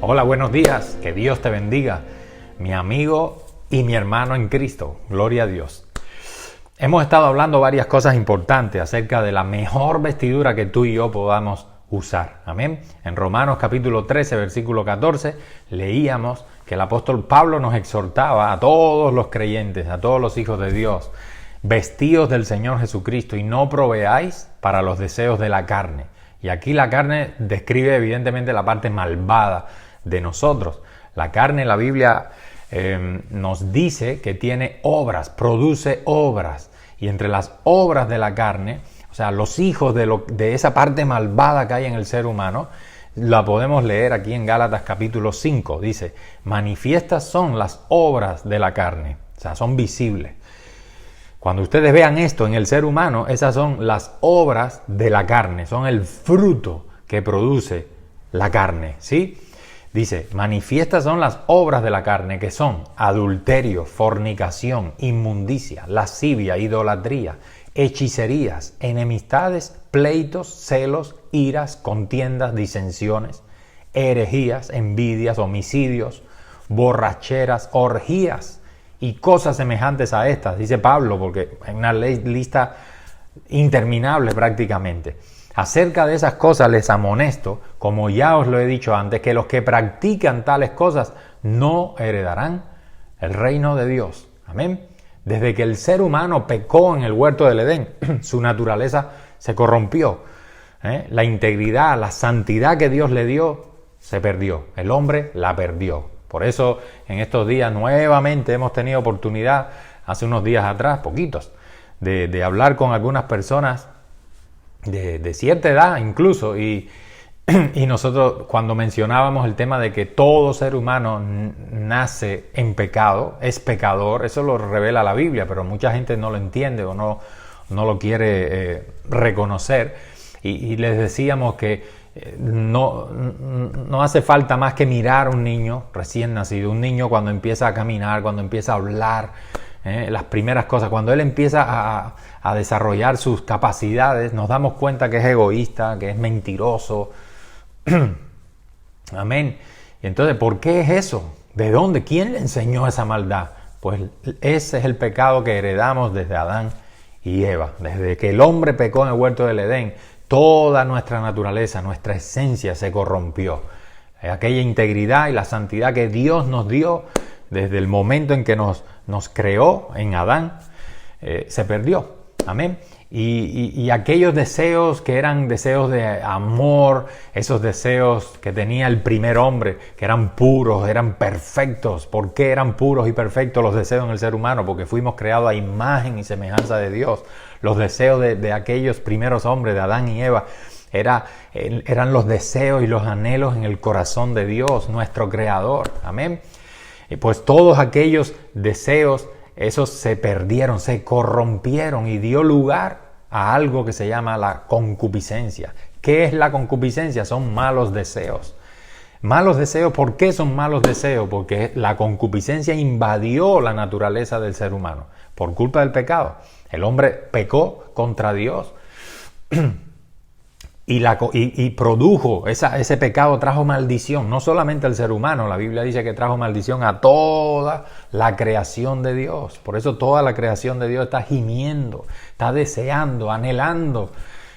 Hola, buenos días, que Dios te bendiga, mi amigo y mi hermano en Cristo, gloria a Dios. Hemos estado hablando varias cosas importantes acerca de la mejor vestidura que tú y yo podamos usar, amén. En Romanos capítulo 13, versículo 14, leíamos que el apóstol Pablo nos exhortaba a todos los creyentes, a todos los hijos de Dios, vestíos del Señor Jesucristo y no proveáis para los deseos de la carne. Y aquí la carne describe evidentemente la parte malvada de nosotros. La carne, la Biblia nos dice que tiene obras, produce obras. Y entre las obras de la carne, o sea, los hijos de esa parte malvada que hay en el ser humano, la podemos leer aquí en Gálatas capítulo 5. Dice, manifiestas son las obras de la carne. O sea, son visibles. Cuando ustedes vean esto en el ser humano, esas son las obras de la carne, son el fruto que produce la carne, ¿sí? Dice, manifiestas son las obras de la carne, que son adulterio, fornicación, inmundicia, lascivia, idolatría, hechicerías, enemistades, pleitos, celos, iras, contiendas, disensiones, herejías, envidias, homicidios, borracheras, orgías, y cosas semejantes a estas, dice Pablo, porque hay una lista interminable prácticamente. Acerca de esas cosas les amonesto, como ya os lo he dicho antes, que los que practican tales cosas no heredarán el reino de Dios. Amén. Desde que el ser humano pecó en el huerto del Edén, su naturaleza se corrompió. La integridad, la santidad que Dios le dio, se perdió. El hombre la perdió. Por eso en estos días nuevamente hemos tenido oportunidad, hace unos días atrás, poquitos, de hablar con algunas personas de cierta edad incluso, y nosotros cuando mencionábamos el tema de que todo ser humano nace en pecado, es pecador, eso lo revela la Biblia, pero mucha gente no lo entiende o no lo quiere reconocer, y les decíamos que no hace falta más que mirar a un niño recién nacido, un niño cuando empieza a caminar, cuando empieza a hablar, las primeras cosas, cuando él empieza a desarrollar sus capacidades, nos damos cuenta que es egoísta, que es mentiroso. Amén. Y entonces, ¿por qué es eso? ¿De dónde? ¿Quién le enseñó esa maldad? Pues ese es el pecado que heredamos desde Adán y Eva. Desde que el hombre pecó en el huerto del Edén, toda nuestra naturaleza, nuestra esencia se corrompió. Aquella integridad y la santidad que Dios nos dio desde el momento en que nos creó en Adán, se perdió. Amén. Y aquellos deseos que eran deseos de amor, esos deseos que tenía el primer hombre, que eran puros, eran perfectos. ¿Por qué eran puros y perfectos los deseos en el ser humano? Porque fuimos creados a imagen y semejanza de Dios. Los deseos de aquellos primeros hombres, de Adán y Eva, eran los deseos y los anhelos en el corazón de Dios, nuestro Creador. Amén. Y pues todos aquellos deseos, esos se perdieron, se corrompieron y dio lugar a algo que se llama la concupiscencia. ¿Qué es la concupiscencia? Son malos deseos. Malos deseos, ¿por qué son malos deseos? Porque la concupiscencia invadió la naturaleza del ser humano por culpa del pecado. El hombre pecó contra Dios y produjo, ese pecado trajo maldición, no solamente al ser humano. La Biblia dice que trajo maldición a toda la creación de Dios. Por eso toda la creación de Dios está gimiendo, está deseando, anhelando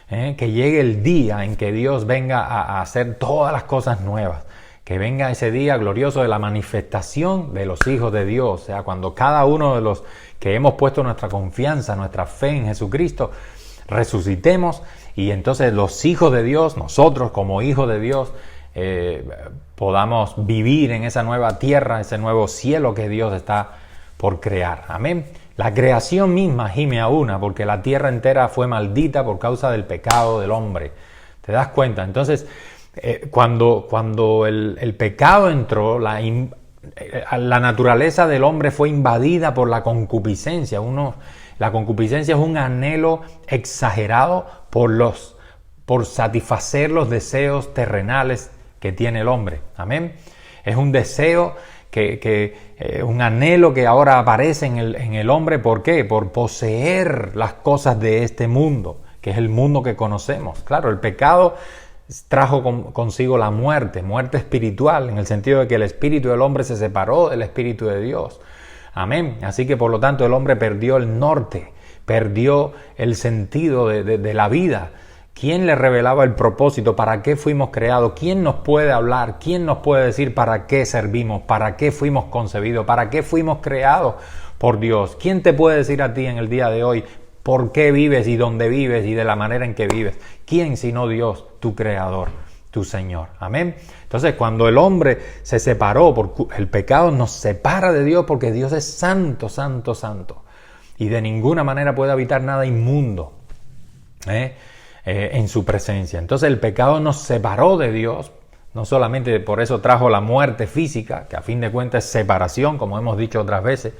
que llegue el día en que Dios venga a hacer todas las cosas nuevas. Que venga ese día glorioso de la manifestación de los hijos de Dios. O sea, cuando cada uno de los que hemos puesto nuestra confianza, nuestra fe en Jesucristo, resucitemos y entonces los hijos de Dios, nosotros como hijos de Dios, podamos vivir en esa nueva tierra, ese nuevo cielo que Dios está por crear. Amén. La creación misma gime a una, porque la tierra entera fue maldita por causa del pecado del hombre. ¿Te das cuenta? Entonces, cuando el pecado entró, la naturaleza del hombre fue invadida por la concupiscencia. La concupiscencia es un anhelo exagerado por satisfacer los deseos terrenales que tiene el hombre. Amén. Es un deseo un anhelo que ahora aparece en el hombre. ¿Por qué? Por poseer las cosas de este mundo, que es el mundo que conocemos. Claro, el pecado trajo consigo la muerte espiritual, en el sentido de que el espíritu del hombre se separó del espíritu de Dios. Amén. Así que por lo tanto el hombre perdió el norte, perdió el sentido de la vida. ¿Quién le revelaba el propósito? ¿Para qué fuimos creados? ¿Quién nos puede hablar? ¿Quién nos puede decir para qué servimos? ¿Para qué fuimos concebidos? ¿Para qué fuimos creados por Dios? ¿Quién te puede decir a ti en el día de hoy por qué vives y dónde vives y de la manera en que vives? ¿Quién sino Dios, tu creador, tu Señor? Amén. Entonces, cuando el hombre se separó, el pecado nos separa de Dios, porque Dios es santo, santo, santo. Y de ninguna manera puede habitar nada inmundo en su presencia. Entonces el pecado nos separó de Dios. No solamente por eso trajo la muerte física, que a fin de cuentas es separación, como hemos dicho otras veces.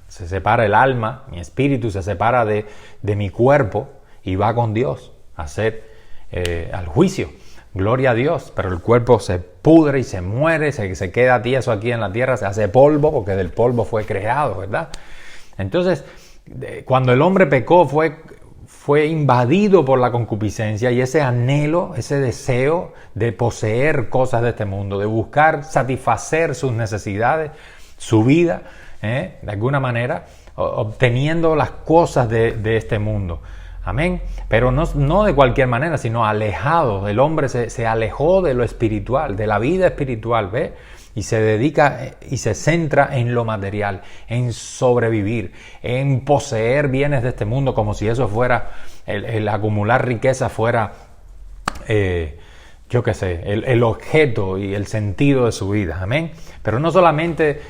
Se separa el alma, mi espíritu se separa de mi cuerpo y va con Dios a hacer al juicio. Gloria a Dios, pero el cuerpo se pudre y se muere, se queda tieso aquí en la tierra, se hace polvo, porque del polvo fue creado, ¿verdad? Entonces, cuando el hombre pecó fue invadido por la concupiscencia, y ese anhelo, ese deseo de poseer cosas de este mundo, de buscar satisfacer sus necesidades, su vida, de alguna manera, obteniendo las cosas de este mundo. Amén. Pero no de cualquier manera, sino alejado. El hombre se alejó de lo espiritual, de la vida espiritual, ¿ve? Y se dedica y se centra en lo material, en sobrevivir, en poseer bienes de este mundo, como si eso fuera, el acumular riqueza fuera, el objeto y el sentido de su vida. Amén. Pero no solamente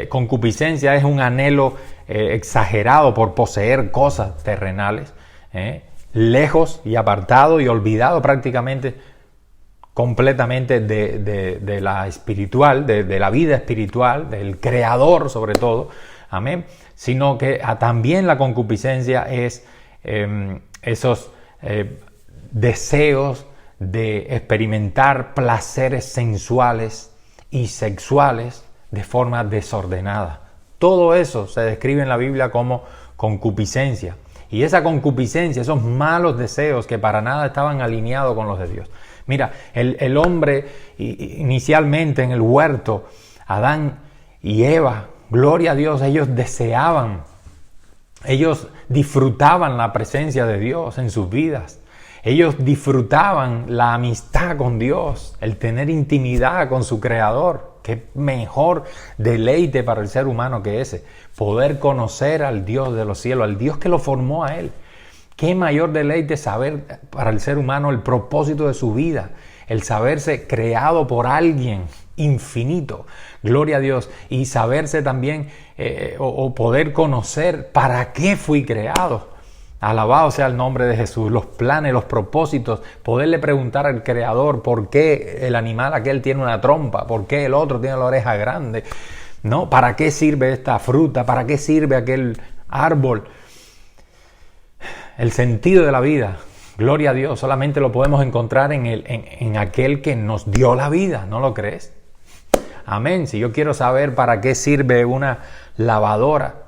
concupiscencia es un anhelo exagerado por poseer cosas terrenales, lejos y apartado y olvidado prácticamente completamente de la espiritual, de la vida espiritual, del Creador sobre todo, amén, sino que también la concupiscencia es esos deseos de experimentar placeres sensuales y sexuales de forma desordenada. Todo eso se describe en la Biblia como concupiscencia. Y esa concupiscencia, esos malos deseos que para nada estaban alineados con los de Dios. Mira, el hombre inicialmente en el huerto, Adán y Eva, gloria a Dios, ellos deseaban, ellos disfrutaban la presencia de Dios en sus vidas. Ellos disfrutaban la amistad con Dios, el tener intimidad con su Creador. Qué mejor deleite para el ser humano que ese, poder conocer al Dios de los cielos, al Dios que lo formó a él. Qué mayor deleite saber para el ser humano el propósito de su vida, el saberse creado por alguien infinito, gloria a Dios, y saberse también o poder conocer para qué fui creado. Alabado sea el nombre de Jesús, los planes, los propósitos, poderle preguntar al Creador por qué el animal aquel tiene una trompa, por qué el otro tiene la oreja grande, ¿no? ¿Para qué sirve esta fruta? ¿Para qué sirve aquel árbol? El sentido de la vida, gloria a Dios, solamente lo podemos encontrar en aquel que nos dio la vida, ¿no lo crees? Amén. Si yo quiero saber para qué sirve una lavadora,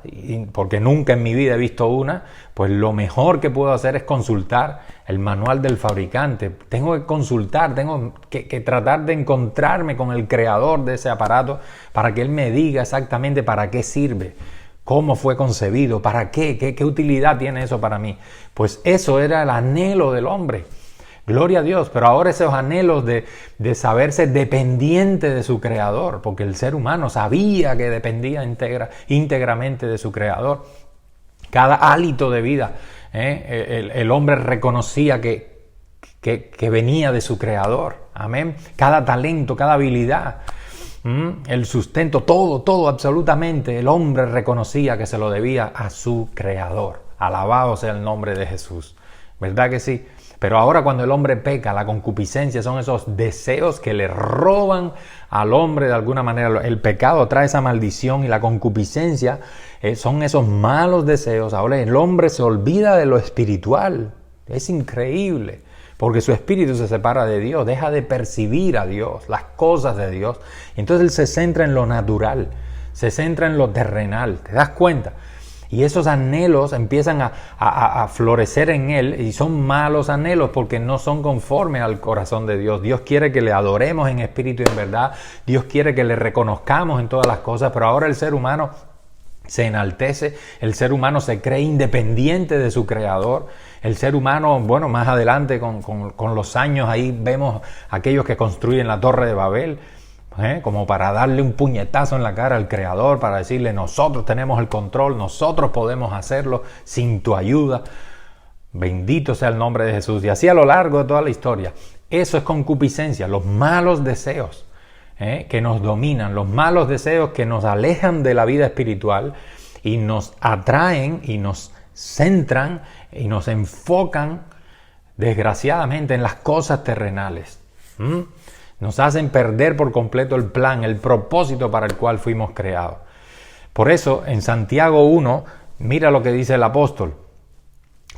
porque nunca en mi vida he visto una, pues lo mejor que puedo hacer es consultar el manual del fabricante. Tengo que consultar, tengo que tratar de encontrarme con el creador de ese aparato para que él me diga exactamente para qué sirve, cómo fue concebido, para qué utilidad tiene eso para mí. Pues eso era el anhelo del hombre. Gloria a Dios, pero ahora esos anhelos de saberse dependiente de su Creador, porque el ser humano sabía que dependía íntegramente de su Creador. Cada hálito de vida, el hombre reconocía que venía de su Creador. Amén. Cada talento, cada habilidad, el sustento, todo absolutamente, el hombre reconocía que se lo debía a su Creador. Alabado sea el nombre de Jesús. ¿Verdad que sí? Pero ahora cuando el hombre peca, la concupiscencia son esos deseos que le roban al hombre de alguna manera. El pecado trae esa maldición y la concupiscencia son esos malos deseos. Ahora el hombre se olvida de lo espiritual. Es increíble, porque su espíritu se separa de Dios, deja de percibir a Dios, las cosas de Dios. Entonces él se centra en lo natural, se centra en lo terrenal. ¿Te das cuenta? Y esos anhelos empiezan a florecer en él, y son malos anhelos porque no son conformes al corazón de Dios. Dios quiere que le adoremos en espíritu y en verdad. Dios quiere que le reconozcamos en todas las cosas, pero ahora el ser humano se enaltece, el ser humano se cree independiente de su creador. El ser humano, bueno, más adelante con los años ahí vemos aquellos que construyen la Torre de Babel, como para darle un puñetazo en la cara al creador, para decirle: nosotros tenemos el control, nosotros podemos hacerlo sin tu ayuda. Bendito sea el nombre de Jesús. Y así a lo largo de toda la historia. Eso es concupiscencia, los malos deseos que nos dominan, los malos deseos que nos alejan de la vida espiritual y nos atraen y nos centran y nos enfocan desgraciadamente en las cosas terrenales. Nos hacen perder por completo el plan, el propósito para el cual fuimos creados. Por eso, en Santiago 1, mira lo que dice el apóstol: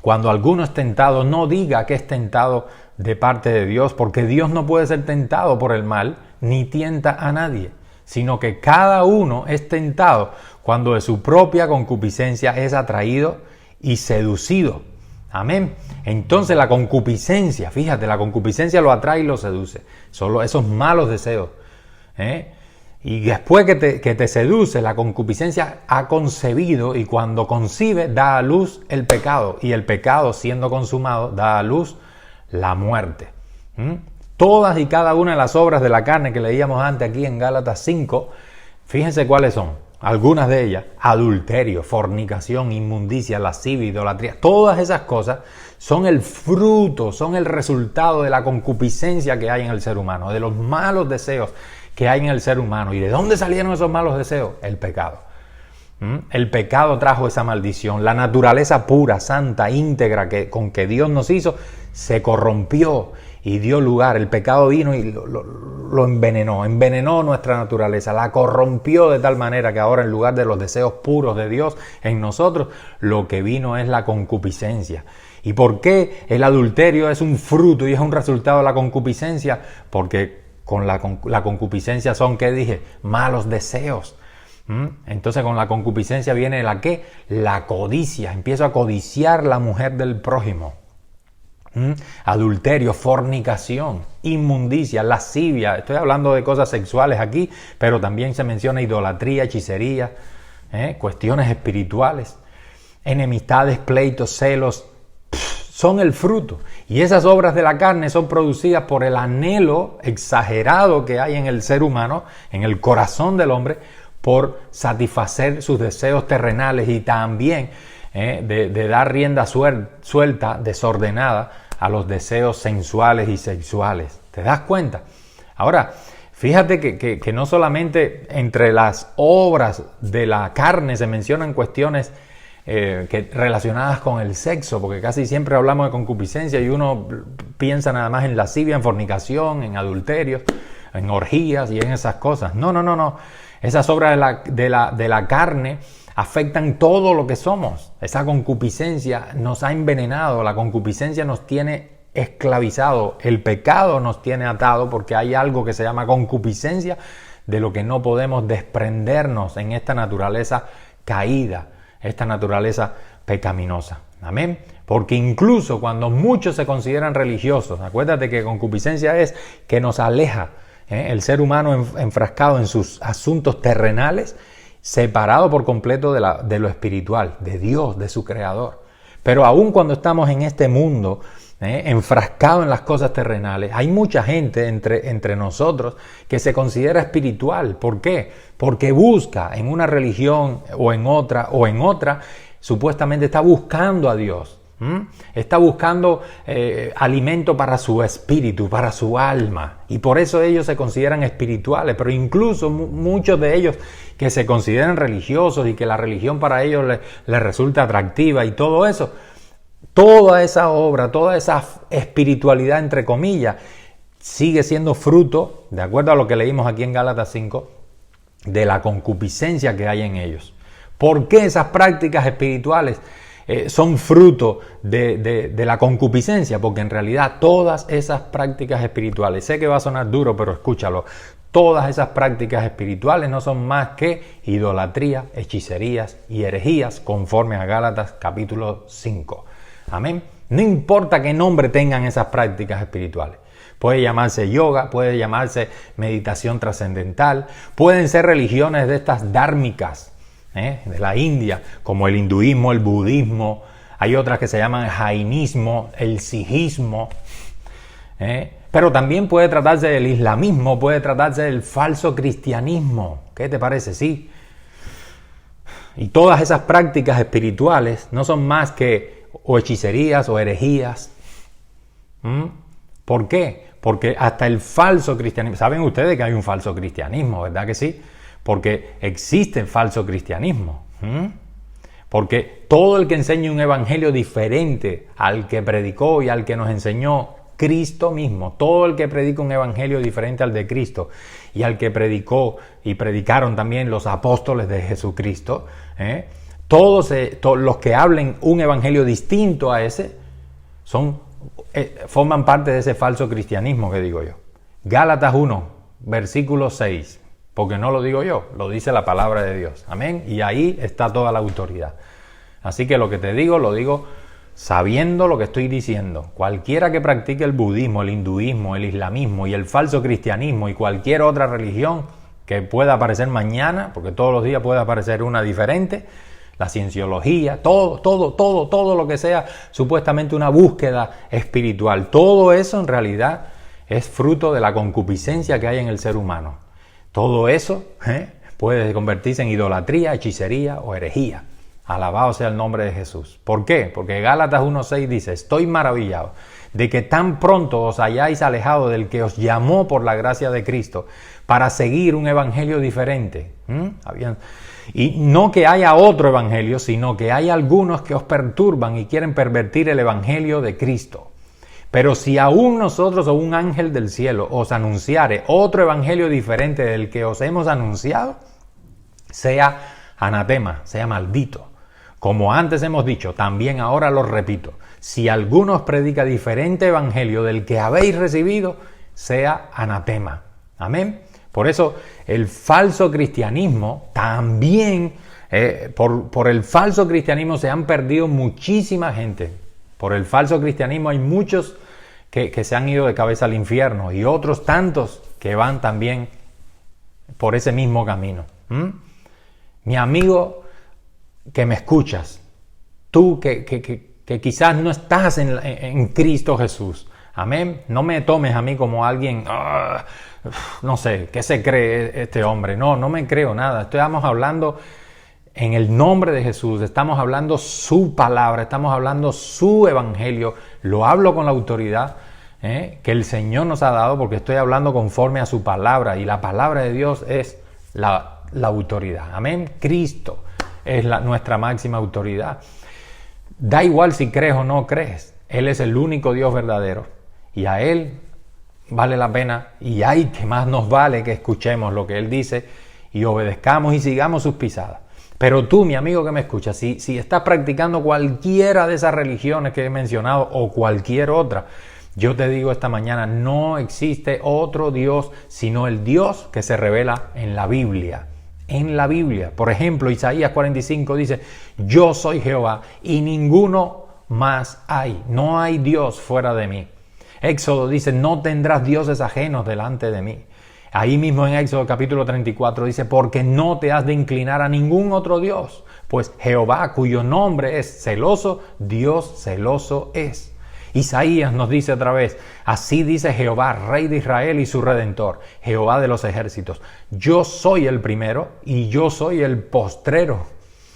cuando alguno es tentado, no diga que es tentado de parte de Dios, porque Dios no puede ser tentado por el mal, ni tienta a nadie, sino que cada uno es tentado cuando de su propia concupiscencia es atraído y seducido. Amén. Entonces la concupiscencia, fíjate, la concupiscencia lo atrae y lo seduce. Solo esos malos deseos. Y después que te seduce, la concupiscencia ha concebido, y cuando concibe da a luz el pecado. Y el pecado, siendo consumado, da a luz la muerte. Todas y cada una de las obras de la carne que leíamos antes aquí en Gálatas 5, fíjense cuáles son. Algunas de ellas: adulterio, fornicación, inmundicia, lascivia, idolatría. Todas esas cosas son el fruto, son el resultado de la concupiscencia que hay en el ser humano, de los malos deseos que hay en el ser humano. ¿Y de dónde salieron esos malos deseos? El pecado. El pecado trajo esa maldición. La naturaleza pura, santa, íntegra con que Dios nos hizo, se corrompió y dio lugar. El pecado vino y lo envenenó nuestra naturaleza, la corrompió de tal manera que ahora, en lugar de los deseos puros de Dios en nosotros, lo que vino es la concupiscencia. ¿Y por qué el adulterio es un fruto y es un resultado de la concupiscencia? Porque con la concupiscencia son, ¿qué dije? Malos deseos. Entonces con la concupiscencia viene ¿la qué? La codicia. Empiezo a codiciar la mujer del prójimo. Adulterio, fornicación, inmundicia, lascivia. Estoy hablando de cosas sexuales aquí, pero también se menciona idolatría, hechicería, cuestiones espirituales, enemistades, pleitos, celos. Son el fruto. Y esas obras de la carne son producidas por el anhelo exagerado que hay en el ser humano, en el corazón del hombre, por satisfacer sus deseos terrenales, y también de dar rienda suelta, desordenada, a los deseos sensuales y sexuales. ¿Te das cuenta? Ahora, fíjate que no solamente entre las obras de la carne se mencionan cuestiones relacionadas con el sexo, porque casi siempre hablamos de concupiscencia y uno piensa nada más en lascivia, en fornicación, en adulterios, en orgías y en esas cosas. No. Esas obras de la carne afectan todo lo que somos. Esa concupiscencia nos ha envenenado, la concupiscencia nos tiene esclavizado, el pecado nos tiene atado, porque hay algo que se llama concupiscencia, de lo que no podemos desprendernos en esta naturaleza caída, esta naturaleza pecaminosa. Amén. Porque incluso cuando muchos se consideran religiosos, acuérdate que concupiscencia es que nos aleja, el ser humano enfrascado en sus asuntos terrenales, separado por completo de lo espiritual, de Dios, de su creador. Pero aún cuando estamos en este mundo, enfrascado en las cosas terrenales, hay mucha gente entre nosotros que se considera espiritual. ¿Por qué? Porque busca en una religión o en otra, supuestamente está buscando a Dios. Está buscando alimento para su espíritu, para su alma, y por eso ellos se consideran espirituales. Pero incluso muchos de ellos que se consideran religiosos y que la religión para ellos les resulta atractiva y todo eso, toda esa obra, toda esa espiritualidad entre comillas, sigue siendo fruto, de acuerdo a lo que leímos aquí en Gálatas 5, de la concupiscencia que hay en ellos. ¿Por qué esas prácticas espirituales son fruto de la concupiscencia? Porque en realidad todas esas prácticas espirituales, sé que va a sonar duro, pero escúchalo, Todas esas prácticas espirituales no son más que idolatría, hechicerías y herejías, conforme a Gálatas capítulo 5. Amén. No importa qué nombre tengan esas prácticas espirituales. Puede llamarse yoga, puede llamarse meditación trascendental, pueden ser religiones de estas dármicas, de la India, como el hinduismo, el budismo. Hay otras que se llaman jainismo, el sijismo. Pero también puede tratarse del islamismo, puede tratarse del falso cristianismo. ¿Qué te parece? Sí. Y todas esas prácticas espirituales no son más que o hechicerías o herejías. ¿Por qué? Porque hasta el falso cristianismo, saben ustedes que hay un falso cristianismo, ¿verdad que sí? Porque existe el falso cristianismo. Porque todo el que enseña un evangelio diferente al que predicó y al que nos enseñó Cristo mismo, todo el que predica un evangelio diferente al de Cristo y al que predicó y predicaron también los apóstoles de Jesucristo, todos los que hablen un evangelio distinto a ese forman parte de ese falso cristianismo que digo yo. Gálatas 1, versículo 6, porque no lo digo yo, lo dice la palabra de Dios. Amén. Y ahí está toda la autoridad. Así que lo que te digo, lo digo sabiendo lo que estoy diciendo. Cualquiera que practique el budismo, el hinduismo, el islamismo y el falso cristianismo y cualquier otra religión que pueda aparecer mañana, porque todos los días puede aparecer una diferente, la cienciología, todo lo que sea supuestamente una búsqueda espiritual, todo eso en realidad es fruto de la concupiscencia que hay en el ser humano. Todo eso puede convertirse en idolatría, hechicería o herejía. Alabado sea el nombre de Jesús. ¿Por qué? Porque Gálatas 1:6 dice: estoy maravillado de que tan pronto os hayáis alejado del que os llamó por la gracia de Cristo para seguir un evangelio diferente. Y no que haya otro evangelio, sino que hay algunos que os perturban y quieren pervertir el evangelio de Cristo. Pero si aún nosotros o un ángel del cielo os anunciare otro evangelio diferente del que os hemos anunciado, sea anatema, sea maldito. Como antes hemos dicho, también ahora lo repito, si alguno os predica diferente evangelio del que habéis recibido, sea anatema. Amén. Por eso el falso cristianismo también, por el falso cristianismo se han perdido muchísima gente. Por el falso cristianismo hay muchos que se han ido de cabeza al infierno y otros tantos que van también por ese mismo camino. Mi amigo que me escuchas, tú que quizás no estás en Cristo Jesús, amén, no me tomes a mí como alguien, no sé, ¿qué se cree este hombre? No me creo nada, estamos hablando en el nombre de Jesús, estamos hablando su palabra, estamos hablando su evangelio, lo hablo con la autoridad que el Señor nos ha dado, porque estoy hablando conforme a su palabra, y la palabra de Dios es la autoridad. Amén. Cristo es nuestra máxima autoridad. Da igual si crees o no crees. Él es el único Dios verdadero. Y a Él vale la pena, y hay que más nos vale que escuchemos lo que Él dice y obedezcamos y sigamos sus pisadas. Pero tú, mi amigo que me escuchas, si estás practicando cualquiera de esas religiones que he mencionado o cualquier otra, yo te digo esta mañana, no existe otro Dios sino el Dios que se revela en la Biblia. En la Biblia. Por ejemplo, Isaías 45 dice: yo soy Jehová y ninguno más hay. No hay Dios fuera de mí. Éxodo dice: no tendrás dioses ajenos delante de mí. Ahí mismo en Éxodo capítulo 34 dice: porque no te has de inclinar a ningún otro Dios, pues Jehová, cuyo nombre es celoso, Dios celoso es. Isaías nos dice otra vez: así dice Jehová, Rey de Israel y su Redentor, Jehová de los ejércitos: yo soy el primero y yo soy el postrero,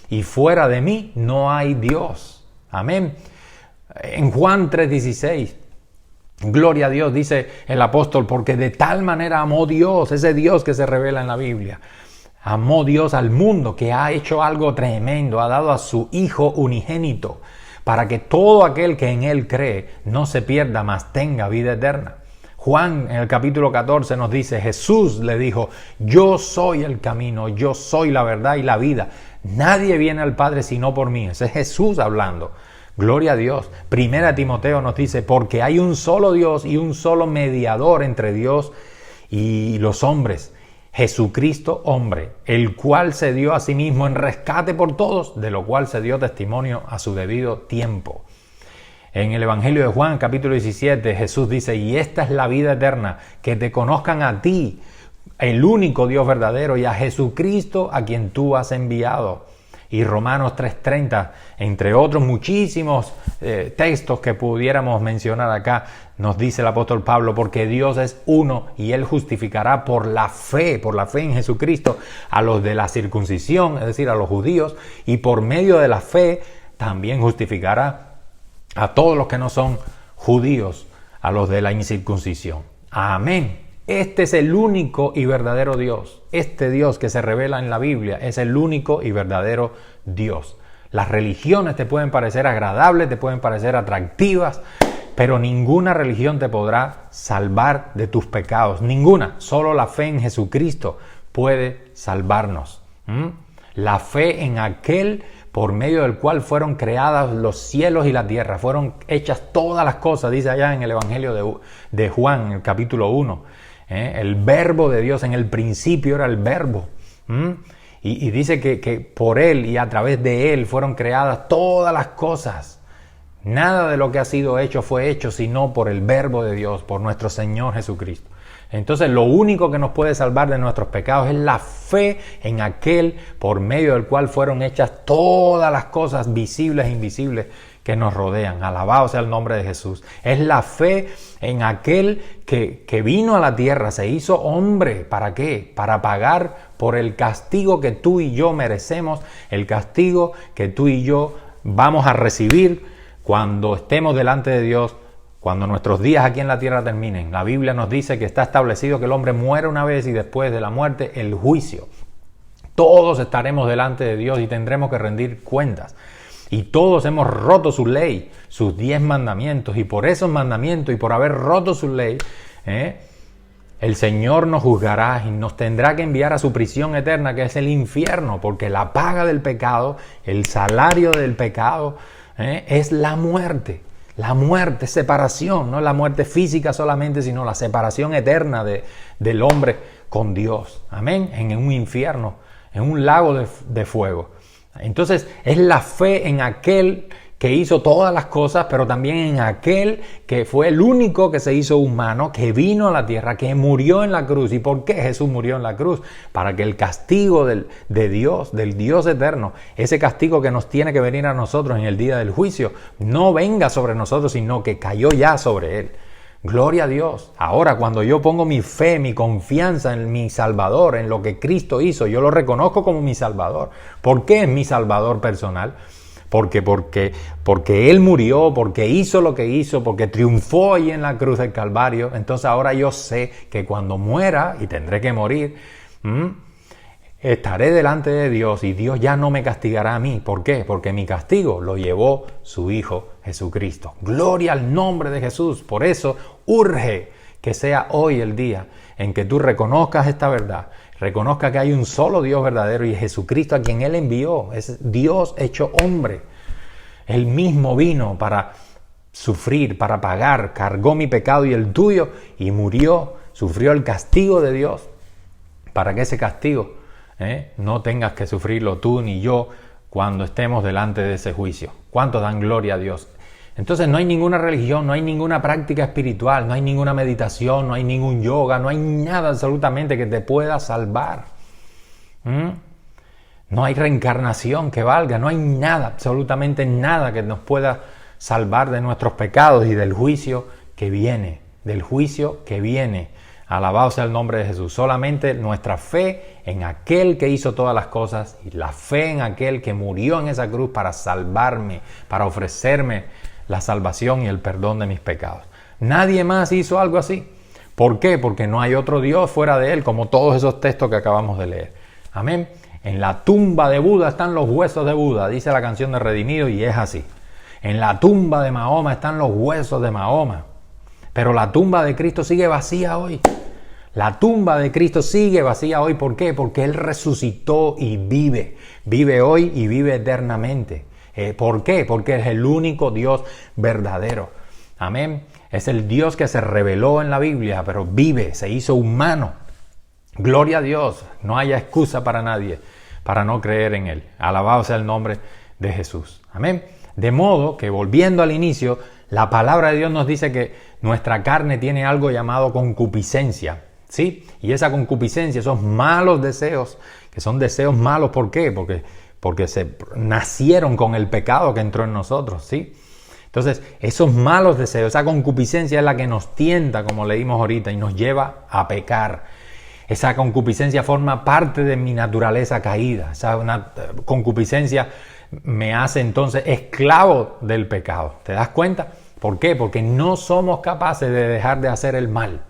y fuera de mí no hay Dios. Amén. En Juan 3:16, gloria a Dios, dice el apóstol: porque de tal manera amó Dios, ese Dios que se revela en la Biblia, amó Dios al mundo, que ha hecho algo tremendo, ha dado a su Hijo unigénito, para que todo aquel que en Él cree no se pierda, mas tenga vida eterna. Juan en el capítulo 14 nos dice: Jesús le dijo: yo soy el camino, yo soy la verdad y la vida. Nadie viene al Padre sino por mí. Ese es Jesús hablando. Gloria a Dios. Primera Timoteo nos dice: porque hay un solo Dios y un solo mediador entre Dios y los hombres. Jesucristo hombre, el cual se dio a sí mismo en rescate por todos, de lo cual se dio testimonio a su debido tiempo. En el Evangelio de Juan, capítulo 17, Jesús dice, y esta es la vida eterna, que te conozcan a ti, el único Dios verdadero, y a Jesucristo a quien tú has enviado. Y Romanos 3:30, entre otros muchísimos textos que pudiéramos mencionar acá, nos dice el apóstol Pablo, porque Dios es uno y Él justificará por la fe en Jesucristo a los de la circuncisión, es decir, a los judíos, y por medio de la fe también justificará a todos los que no son judíos, a los de la incircuncisión. Amén. Este es el único y verdadero Dios. Este Dios que se revela en la Biblia es el único y verdadero Dios. Las religiones te pueden parecer agradables, te pueden parecer atractivas, pero ninguna religión te podrá salvar de tus pecados. Ninguna. Solo la fe en Jesucristo puede salvarnos. La fe en aquel por medio del cual fueron creadas los cielos y la tierra. Fueron hechas todas las cosas, dice allá en el Evangelio de Juan, en el capítulo 1. El verbo de Dios, en el principio era el verbo. Y dice que por Él y a través de Él fueron creadas todas las cosas. Nada de lo que ha sido hecho fue hecho sino por el verbo de Dios, por nuestro Señor Jesucristo. Entonces lo único que nos puede salvar de nuestros pecados es la fe en aquel por medio del cual fueron hechas todas las cosas visibles e invisibles que nos rodean. Alabado sea el nombre de Jesús. Es la fe en aquel que vino a la tierra, se hizo hombre. ¿Para qué? Para pagar por el castigo que tú y yo merecemos, el castigo que tú y yo vamos a recibir cuando estemos delante de Dios, cuando nuestros días aquí en la tierra terminen. La Biblia nos dice que está establecido que el hombre muere una vez y después de la muerte el juicio. Todos estaremos delante de Dios y tendremos que rendir cuentas. Y todos hemos roto su ley, sus 10 mandamientos, y por esos mandamientos y por haber roto su ley, el Señor nos juzgará y nos tendrá que enviar a su prisión eterna, que es el infierno, porque la paga del pecado, el salario del pecado, es la muerte. La muerte es separación, no la muerte física solamente, sino la separación eterna del hombre con Dios. Amén. En un infierno, en un lago de fuego. Entonces es la fe en aquel que hizo todas las cosas, pero también en aquel que fue el único que se hizo humano, que vino a la tierra, que murió en la cruz. ¿Y por qué Jesús murió en la cruz? Para que el castigo de Dios, del Dios eterno, ese castigo que nos tiene que venir a nosotros en el día del juicio, no venga sobre nosotros, sino que cayó ya sobre Él. Gloria a Dios. Ahora, cuando yo pongo mi fe, mi confianza en mi Salvador, en lo que Cristo hizo, yo lo reconozco como mi Salvador. ¿Por qué es mi Salvador personal? Porque Él murió, porque hizo lo que hizo, porque triunfó ahí en la cruz del Calvario. Entonces ahora yo sé que cuando muera, y tendré que morir, estaré delante de Dios y Dios ya no me castigará a mí. ¿Por qué? Porque mi castigo lo llevó su Hijo Jesucristo. Gloria al nombre de Jesús. Por eso urge que sea hoy el día en que tú reconozcas esta verdad, reconozca que hay un solo Dios verdadero y Jesucristo a quien Él envió. Es Dios hecho hombre. Él mismo vino para sufrir, para pagar, cargó mi pecado y el tuyo y murió, sufrió el castigo de Dios para que ese castigo no tengas que sufrirlo tú ni yo cuando estemos delante de ese juicio. ¿Cuántos dan gloria a Dios? Entonces no hay ninguna religión, no hay ninguna práctica espiritual, no hay ninguna meditación, no hay ningún yoga, no hay nada absolutamente que te pueda salvar. No hay reencarnación que valga, no hay nada, absolutamente nada que nos pueda salvar de nuestros pecados y del juicio que viene, Alabado sea el nombre de Jesús. Solamente nuestra fe en aquel que hizo todas las cosas y la fe en aquel que murió en esa cruz para salvarme, para ofrecerme la salvación y el perdón de mis pecados. Nadie más hizo algo así. ¿Por qué? Porque no hay otro Dios fuera de Él, como todos esos textos que acabamos de leer. Amén. En la tumba de Buda están los huesos de Buda, dice la canción de Redimido, y es así. En la tumba de Mahoma están los huesos de Mahoma. Pero la tumba de Cristo sigue vacía hoy. La tumba de Cristo sigue vacía hoy. ¿Por qué? Porque Él resucitó y vive. Vive hoy y vive eternamente. ¿Por qué? Porque es el único Dios verdadero. Amén. Es el Dios que se reveló en la Biblia, pero vive, se hizo humano. Gloria a Dios, no haya excusa para nadie para no creer en Él. Alabado sea el nombre de Jesús. Amén. De modo que, volviendo al inicio, la palabra de Dios nos dice que nuestra carne tiene algo llamado concupiscencia, ¿sí? Y esa concupiscencia, esos malos deseos, que son deseos malos, ¿por qué? Porque se nacieron con el pecado que entró en nosotros, ¿sí? Entonces, esos malos deseos, esa concupiscencia es la que nos tienta, como leímos ahorita, y nos lleva a pecar. Esa concupiscencia forma parte de mi naturaleza caída. Esa concupiscencia me hace entonces esclavo del pecado. ¿Te das cuenta? ¿Por qué? Porque no somos capaces de dejar de hacer el mal.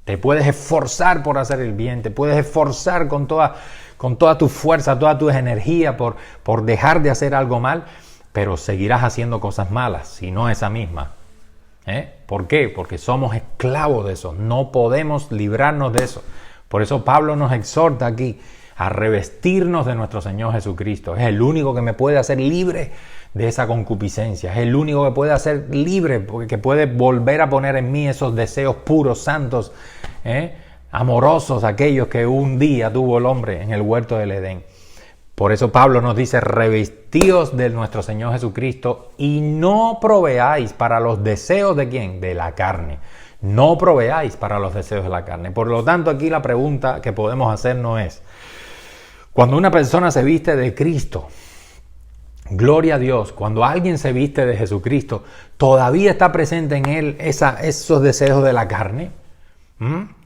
Te puedes esforzar por hacer el bien, te puedes esforzar con toda tu fuerza, toda tu energía por dejar de hacer algo mal, pero seguirás haciendo cosas malas, si no esa misma. ¿Por qué? Porque somos esclavos de eso, no podemos librarnos de eso. Por eso Pablo nos exhorta aquí a revestirnos de nuestro Señor Jesucristo. Es el único que me puede hacer libre de esa concupiscencia, es el único que puede hacer libre, que puede volver a poner en mí esos deseos puros, santos, amorosos, aquellos que un día tuvo el hombre en el huerto del Edén. Por eso Pablo nos dice, revestíos de nuestro Señor Jesucristo y no proveáis para los deseos ¿de quién? De la carne. No proveáis para los deseos de la carne. Por lo tanto, aquí la pregunta que podemos hacernos es, cuando una persona se viste de Cristo, gloria a Dios, cuando alguien se viste de Jesucristo, ¿todavía está presente en él esos deseos de la carne?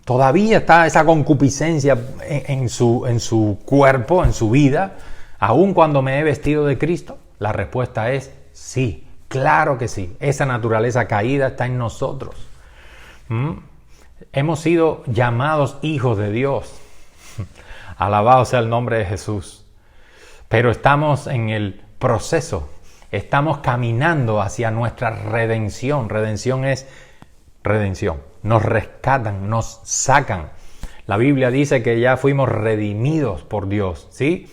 ¿Todavía está esa concupiscencia en su cuerpo, en su vida, aun cuando me he vestido de Cristo? La respuesta es sí, claro que sí. Esa naturaleza caída está en nosotros. Hemos sido llamados hijos de Dios. Alabado sea el nombre de Jesús. Pero estamos en el proceso, estamos caminando hacia nuestra redención. Redención es redención. Nos rescatan, nos sacan. La Biblia dice que ya fuimos redimidos por Dios, ¿sí?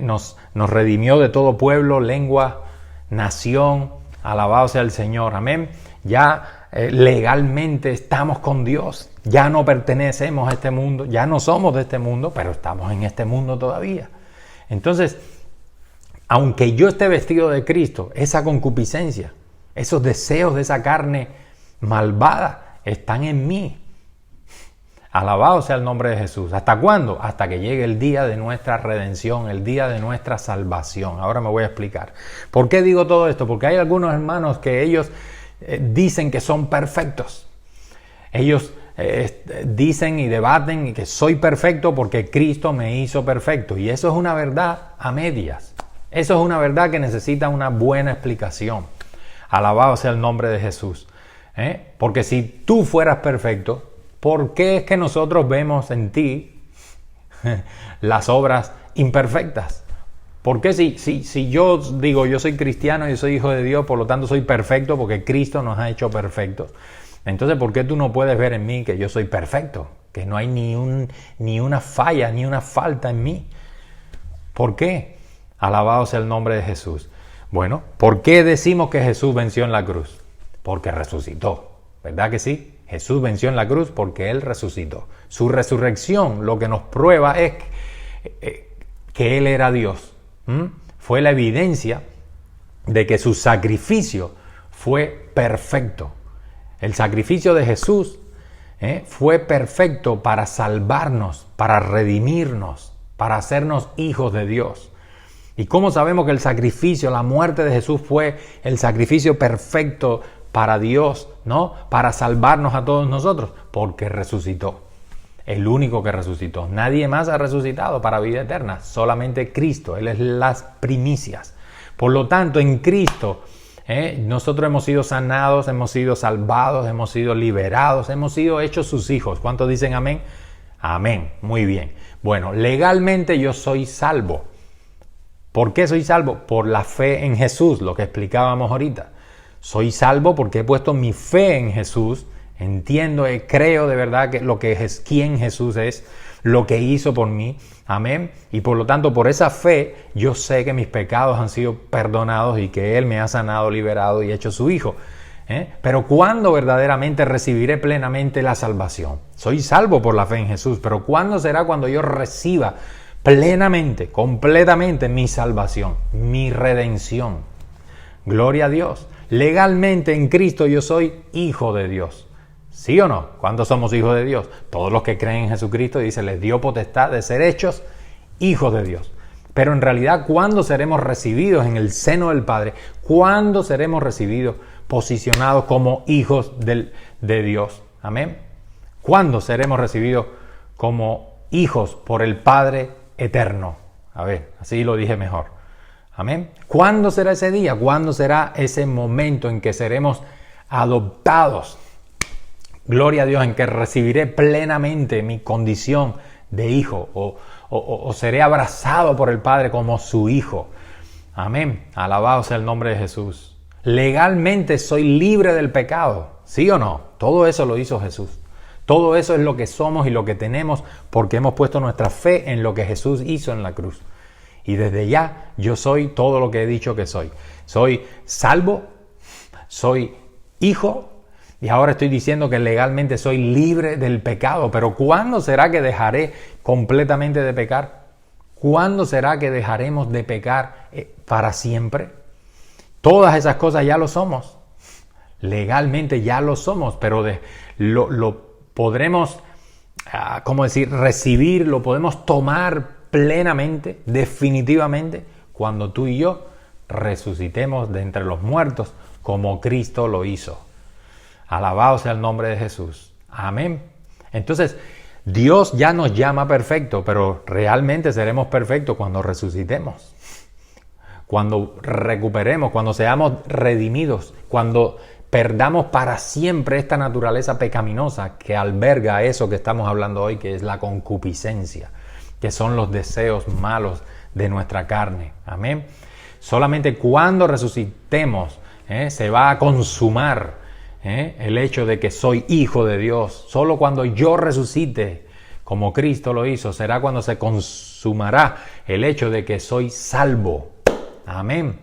Nos redimió de todo pueblo, lengua, nación. Alabado sea el Señor, amén. Ya legalmente estamos con Dios. Ya no pertenecemos a este mundo, ya no somos de este mundo, pero estamos en este mundo todavía. Entonces, aunque yo esté vestido de Cristo, esa concupiscencia, esos deseos de esa carne malvada, están en mí. Alabado sea el nombre de Jesús. ¿Hasta cuándo? Hasta que llegue el día de nuestra redención, el día de nuestra salvación. Ahora me voy a explicar. ¿Por qué digo todo esto? Porque hay algunos hermanos que ellos dicen que son perfectos. Ellos dicen y debaten que soy perfecto porque Cristo me hizo perfecto. Y eso es una verdad a medias. Eso es una verdad que necesita una buena explicación. Alabado sea el nombre de Jesús. Porque si tú fueras perfecto, ¿por qué es que nosotros vemos en ti las obras imperfectas? ¿Por qué si yo digo yo soy cristiano y soy hijo de Dios, por lo tanto soy perfecto porque Cristo nos ha hecho perfectos? Entonces, ¿por qué tú no puedes ver en mí que yo soy perfecto? Que no hay ni una falla, ni una falta en mí. ¿Por qué? Alabado sea el nombre de Jesús. Bueno, ¿por qué decimos que Jesús venció en la cruz? Porque resucitó, ¿verdad que sí? Jesús venció en la cruz porque Él resucitó. Su resurrección lo que nos prueba es que Él era Dios. Fue la evidencia de que su sacrificio fue perfecto. El sacrificio de Jesús fue perfecto para salvarnos, para redimirnos, para hacernos hijos de Dios. ¿Y cómo sabemos que el sacrificio, la muerte de Jesús fue el sacrificio perfecto para Dios, ¿no? Para salvarnos a todos nosotros? Porque resucitó. El único que resucitó. Nadie más ha resucitado para vida eterna. Solamente Cristo. Él es las primicias. Por lo tanto, en Cristo, nosotros hemos sido sanados, hemos sido salvados, hemos sido liberados, hemos sido hechos sus hijos. ¿Cuántos dicen amén? Amén. Muy bien. Bueno, legalmente yo soy salvo. ¿Por qué soy salvo? Por la fe en Jesús, lo que explicábamos ahorita. Soy salvo porque he puesto mi fe en Jesús, entiendo, creo de verdad que quién Jesús es, lo que hizo por mí, amén, y por lo tanto por esa fe yo sé que mis pecados han sido perdonados y que Él me ha sanado, liberado y hecho su hijo. Pero ¿cuándo verdaderamente recibiré plenamente la salvación? Soy salvo por la fe en Jesús, pero ¿cuándo será cuando yo reciba plenamente, completamente mi salvación, mi redención? Gloria a Dios. Legalmente en Cristo yo soy hijo de Dios. ¿Sí o no? ¿Cuándo somos hijos de Dios? Todos los que creen en Jesucristo, dice, les dio potestad de ser hechos hijos de Dios. Pero en realidad, ¿cuándo seremos recibidos en el seno del Padre? ¿Cuándo seremos recibidos, posicionados como hijos de Dios? Amén. ¿Cuándo seremos recibidos como hijos por el Padre eterno? A ver, así lo dije mejor. Amén. ¿Cuándo será ese día? ¿Cuándo será ese momento en que seremos adoptados? Gloria a Dios, en que recibiré plenamente mi condición de hijo o seré abrazado por el Padre como su hijo. Amén. Alabado sea el nombre de Jesús. Legalmente soy libre del pecado. ¿Sí o no? Todo eso lo hizo Jesús. Todo eso es lo que somos y lo que tenemos porque hemos puesto nuestra fe en lo que Jesús hizo en la cruz. Y desde ya yo soy todo lo que he dicho que soy. Soy salvo, soy hijo. Y ahora estoy diciendo que legalmente soy libre del pecado. Pero ¿cuándo será que dejaré completamente de pecar? ¿Cuándo será que dejaremos de pecar para siempre? Todas esas cosas ya lo somos. Legalmente ya lo somos, pero lo podremos, ¿cómo decir? Recibir, lo podemos tomar plenamente, definitivamente, cuando tú y yo resucitemos de entre los muertos como Cristo lo hizo. Alabado sea el nombre de Jesús. Amén. Entonces, Dios ya nos llama perfecto, pero realmente seremos perfectos cuando resucitemos. Cuando recuperemos, cuando seamos redimidos, cuando perdamos para siempre esta naturaleza pecaminosa que alberga eso que estamos hablando hoy, que es la concupiscencia, que son los deseos malos de nuestra carne. Amén. Solamente cuando resucitemos se va a consumar el hecho de que soy hijo de Dios. Solo cuando yo resucite, como Cristo lo hizo, será cuando se consumará el hecho de que soy salvo. Amén.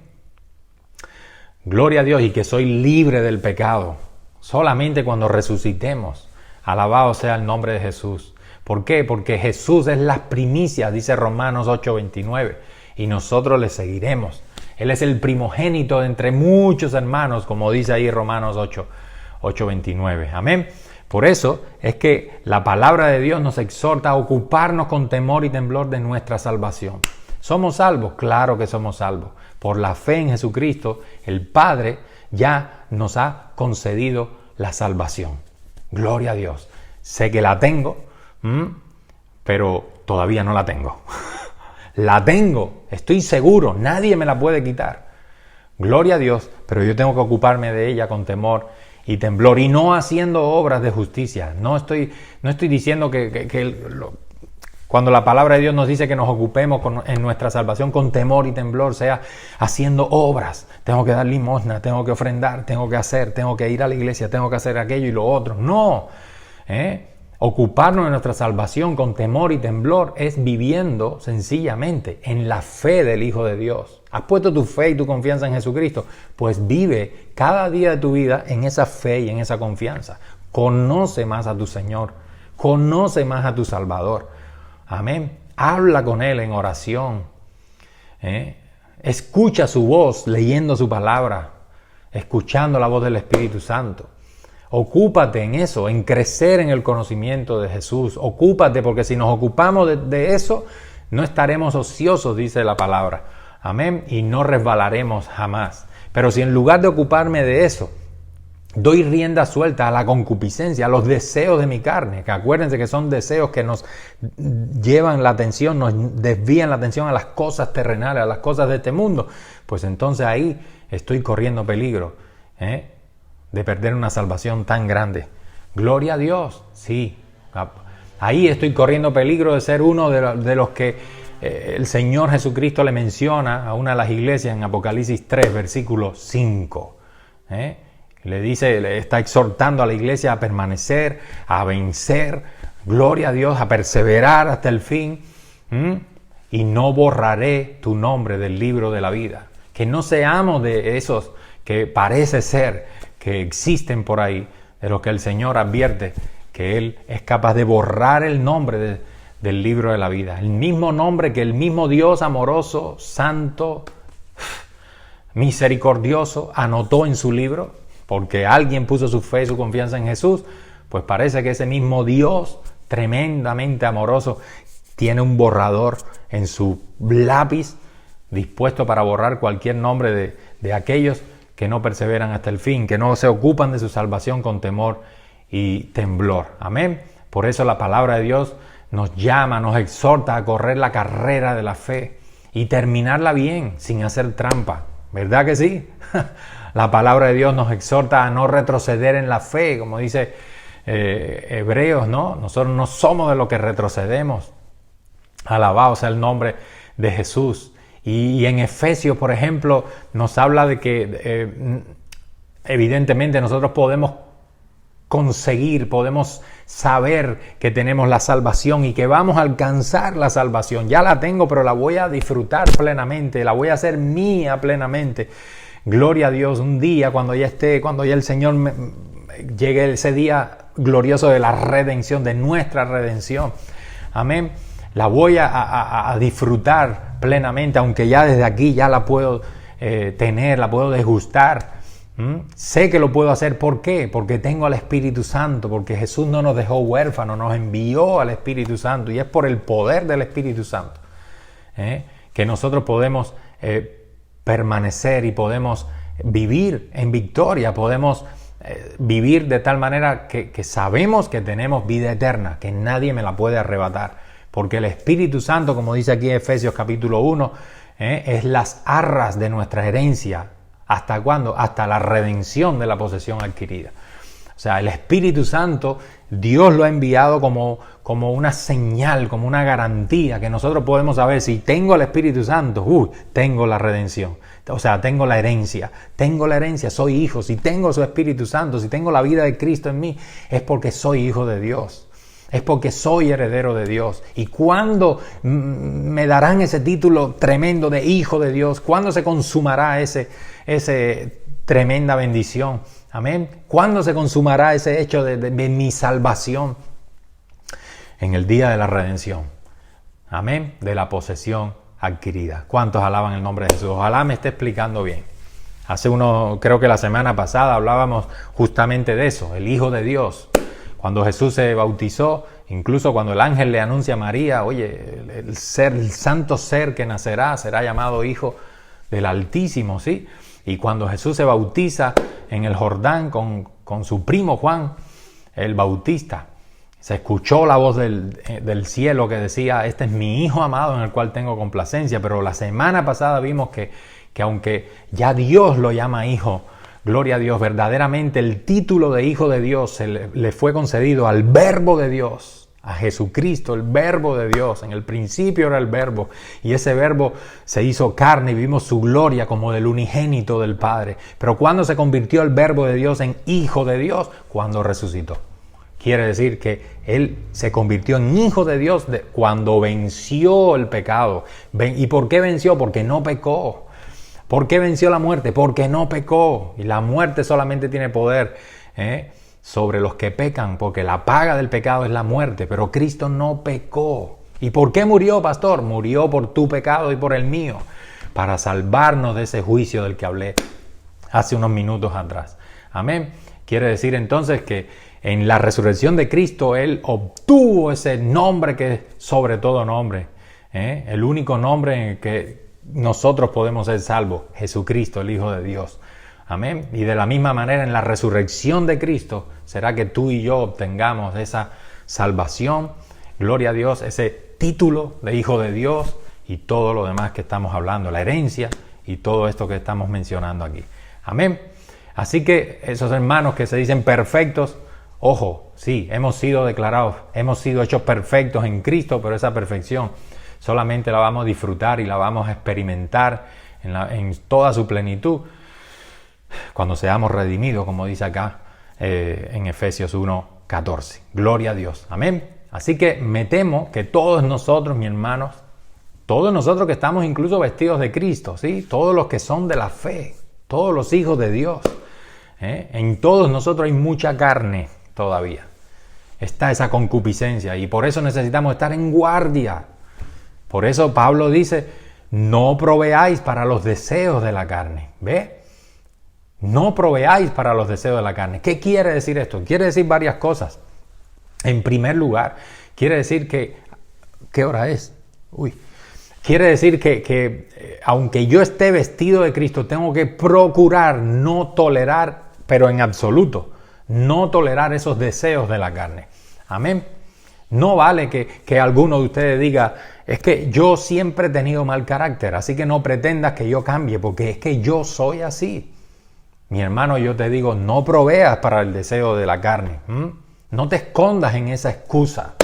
Gloria a Dios, y que soy libre del pecado. Solamente cuando resucitemos. Alabado sea el nombre de Jesús. ¿Por qué? Porque Jesús es las primicias, dice Romanos 8:29, y nosotros le seguiremos. Él es el primogénito de entre muchos hermanos, como dice ahí Romanos 8:29. Amén. Por eso es que la palabra de Dios nos exhorta a ocuparnos con temor y temblor de nuestra salvación. ¿Somos salvos? Claro que somos salvos. Por la fe en Jesucristo, el Padre ya nos ha concedido la salvación. Gloria a Dios. Sé que la tengo, pero todavía no la tengo. La tengo, estoy seguro, nadie me la puede quitar. Gloria a Dios, pero yo tengo que ocuparme de ella con temor y temblor y no haciendo obras de justicia. No estoy diciendo cuando la palabra de Dios nos dice que nos ocupemos en nuestra salvación con temor y temblor, sea haciendo obras. Tengo que dar limosna, tengo que ofrendar, tengo que hacer, tengo que ir a la iglesia, tengo que hacer aquello y lo otro. No, ocuparnos de nuestra salvación con temor y temblor es viviendo sencillamente en la fe del Hijo de Dios. ¿Has puesto tu fe y tu confianza en Jesucristo? Pues vive cada día de tu vida en esa fe y en esa confianza. Conoce más a tu Señor, conoce más a tu Salvador. Amén. Habla con Él en oración. Escucha su voz leyendo su palabra, escuchando la voz del Espíritu Santo. Ocúpate en eso, en crecer en el conocimiento de Jesús. Ocúpate, porque si nos ocupamos de eso, no estaremos ociosos, dice la palabra. Amén. Y no resbalaremos jamás. Pero si en lugar de ocuparme de eso, doy rienda suelta a la concupiscencia, a los deseos de mi carne, que acuérdense que son deseos que nos llevan la atención, nos desvían la atención a las cosas terrenales, a las cosas de este mundo, pues entonces ahí estoy corriendo peligro de perder una salvación tan grande. Gloria a Dios, sí. Ahí estoy corriendo peligro de ser uno de los que el Señor Jesucristo le menciona a una de las iglesias en Apocalipsis 3, versículo 5. Le está exhortando a la iglesia a permanecer, a vencer, gloria a Dios, a perseverar hasta el fin. Y no borraré tu nombre del libro de la vida. Que no seamos de esos que parece ser que existen por ahí, de los que el Señor advierte que Él es capaz de borrar el nombre del libro de la vida. El mismo nombre que el mismo Dios amoroso, santo, misericordioso anotó en su libro, porque alguien puso su fe y su confianza en Jesús. Pues parece que ese mismo Dios tremendamente amoroso tiene un borrador en su lápiz dispuesto para borrar cualquier nombre de aquellos que no perseveran hasta el fin, que no se ocupan de su salvación con temor y temblor. Amén. Por eso la palabra de Dios nos llama, nos exhorta a correr la carrera de la fe y terminarla bien, sin hacer trampa. ¿Verdad que sí? La palabra de Dios nos exhorta a no retroceder en la fe, como dice Hebreos, ¿no? Nosotros no somos de los que retrocedemos. Alabado sea el nombre de Jesús. Y en Efesios, por ejemplo, nos habla de que evidentemente nosotros podemos conseguir, podemos saber que tenemos la salvación y que vamos a alcanzar la salvación. Ya la tengo, pero la voy a disfrutar plenamente, la voy a hacer mía plenamente. Gloria a Dios, un día cuando ya el Señor llegue ese día glorioso de la redención, de nuestra redención. Amén. La voy a disfrutar plenamente, aunque ya desde aquí ya la puedo tener, la puedo degustar. Sé que lo puedo hacer. ¿Por qué? Porque tengo al Espíritu Santo, porque Jesús no nos dejó huérfanos, nos envió al Espíritu Santo, y es por el poder del Espíritu Santo que nosotros podemos permanecer y podemos vivir en victoria, podemos vivir de tal manera que sabemos que tenemos vida eterna, que nadie me la puede arrebatar, porque el Espíritu Santo, como dice aquí en Efesios capítulo 1, es las arras de nuestra herencia. ¿Hasta cuándo? Hasta la redención de la posesión adquirida. O sea, el Espíritu Santo, Dios lo ha enviado como una señal, como una garantía, que nosotros podemos saber: si tengo el Espíritu Santo, tengo la redención. O sea, tengo la herencia, soy hijo. Si tengo su Espíritu Santo, si tengo la vida de Cristo en mí, es porque soy hijo de Dios. Es porque soy heredero de Dios. ¿Y cuándo me darán ese título tremendo de hijo de Dios? ¿Cuándo se consumará esa tremenda bendición? Amén. ¿Cuándo se consumará ese hecho de mi salvación? En el día de la redención. Amén. De la posesión adquirida. ¿Cuántos alaban el nombre de Jesús? Ojalá me esté explicando bien. Creo que la semana pasada hablábamos justamente de eso, el Hijo de Dios. Cuando Jesús se bautizó, incluso cuando el ángel le anuncia a María: oye, el santo ser que nacerá será llamado Hijo del Altísimo, ¿sí? Y cuando Jesús se bautiza en el Jordán con su primo Juan el Bautista, se escuchó la voz del cielo que decía: este es mi Hijo amado en el cual tengo complacencia. Pero la semana pasada vimos que aunque ya Dios lo llama Hijo, gloria a Dios, verdaderamente el título de Hijo de Dios le fue concedido al Verbo de Dios, a Jesucristo, el Verbo de Dios. En el principio era el Verbo, y ese Verbo se hizo carne y vimos su gloria como del unigénito del Padre. Pero ¿cuándo se convirtió el Verbo de Dios en Hijo de Dios? Cuando resucitó. Quiere decir que Él se convirtió en Hijo de Dios cuando venció el pecado. ¿Y por qué venció? Porque no pecó. ¿Por qué venció la muerte? Porque no pecó. Y la muerte solamente tiene poder sobre los que pecan, porque la paga del pecado es la muerte. Pero Cristo no pecó. ¿Y por qué murió, pastor? Murió por tu pecado y por el mío, para salvarnos de ese juicio del que hablé hace unos minutos atrás. Amén. Quiere decir entonces que en la resurrección de Cristo Él obtuvo ese nombre que es sobre todo nombre. El único nombre en el que nosotros podemos ser salvos: Jesucristo, el Hijo de Dios. Amén. Y de la misma manera, en la resurrección de Cristo, será que tú y yo obtengamos esa salvación, gloria a Dios, ese título de Hijo de Dios y todo lo demás que estamos hablando, la herencia y todo esto que estamos mencionando aquí. Amén. Así que esos hermanos que se dicen perfectos, ojo, sí, hemos sido declarados, hemos sido hechos perfectos en Cristo, pero esa perfección solamente la vamos a disfrutar y la vamos a experimentar en toda su plenitud cuando seamos redimidos, como dice acá en Efesios 1:14. Gloria a Dios. Amén. Así que me temo que todos nosotros, mis hermanos, todos nosotros que estamos incluso vestidos de Cristo, ¿sí? Todos los que son de la fe, todos los hijos de Dios, En todos nosotros hay mucha carne todavía. Está esa concupiscencia y por eso necesitamos estar en guardia. Por eso Pablo dice, no proveáis para los deseos de la carne. ¿Ve? No proveáis para los deseos de la carne. ¿Qué quiere decir esto? Quiere decir varias cosas. En primer lugar, quiere decir que... ¿Qué hora es? Quiere decir que aunque yo esté vestido de Cristo, tengo que procurar no tolerar, pero en absoluto, no tolerar esos deseos de la carne. Amén. No vale que alguno de ustedes diga, es que yo siempre he tenido mal carácter, así que no pretendas que yo cambie, porque es que yo soy así. Mi hermano, yo te digo, no proveas para el deseo de la carne. No te escondas en esa excusa,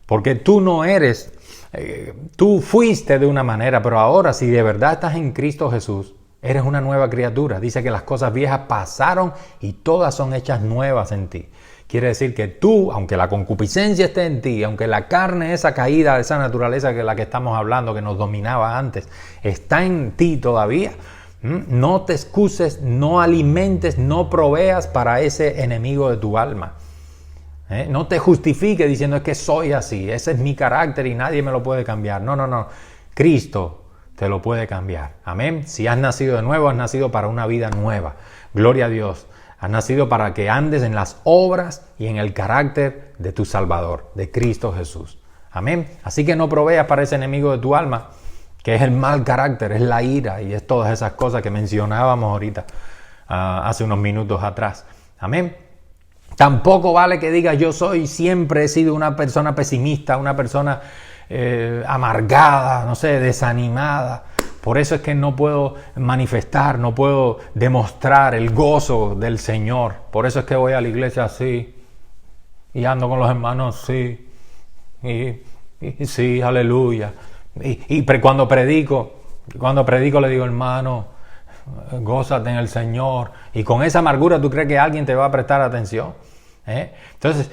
porque tú no eres, tú fuiste de una manera, pero ahora si de verdad estás en Cristo Jesús, eres una nueva criatura. Dice que las cosas viejas pasaron y todas son hechas nuevas en ti. Quiere decir que tú, aunque la concupiscencia esté en ti, aunque la carne, esa caída, esa naturaleza que la que estamos hablando, que nos dominaba antes, está en ti todavía, no te excuses, no alimentes, no proveas para ese enemigo de tu alma. No te justifiques diciendo es que soy así, ese es mi carácter y nadie me lo puede cambiar. No. Cristo te lo puede cambiar. Amén. Si has nacido de nuevo, has nacido para una vida nueva. Gloria a Dios. Has nacido para que andes en las obras y en el carácter de tu Salvador, de Cristo Jesús. Amén. Así que no proveas para ese enemigo de tu alma, que es el mal carácter, es la ira y es todas esas cosas que mencionábamos ahorita, hace unos minutos atrás. Amén. Tampoco vale que digas yo siempre he sido una persona pesimista, una persona amargada, no sé, desanimada. Por eso es que no puedo manifestar, no puedo demostrar el gozo del Señor. Por eso es que voy a la iglesia así y ando con los hermanos así y sí, aleluya. Y cuando predico le digo, hermano, gózate en el Señor. Y con esa amargura, ¿tú crees que alguien te va a prestar atención? Entonces,